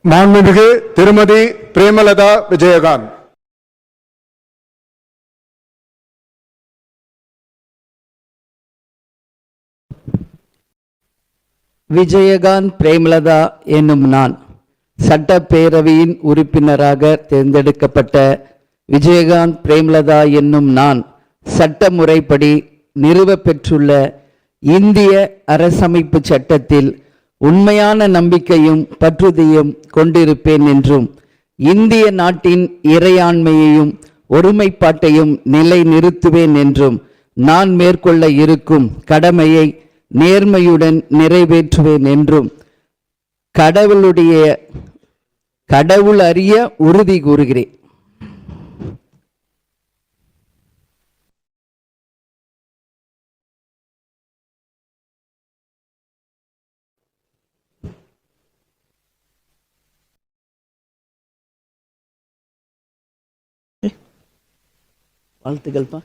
மாண்புமிகு திருமதி பிரேமலதா விஜயகாந்த். விஜயகாந்த் பிரேமலதா என்னும் நான் சட்டப்பேரவையின் உறுப்பினராக தேர்ந்தெடுக்கப்பட்ட விஜயகாந்த் பிரேமலதா என்னும் நான் சட்டமுறைப்படி நிறுவப்பெற்றுள்ள இந்திய அரசமைப்பு சட்டத்தில் உண்மையான நம்பிக்கையும் பற்றுதலையும் கொண்டிருப்பேன் என்றும் இந்திய நாட்டின் இறையாண்மையையும் ஒருமைப்பாட்டையும் நிலைநிறுத்துவேன் என்றும் நான் மேற்கொள்ள இருக்கும் கடமையை நேர்மையுடன் நிறைவேற்றுவேன் என்றும் கடவுள் அறிய உறுதி கூறுகிறேன். வாழ்த்துக்கள்ப்பா.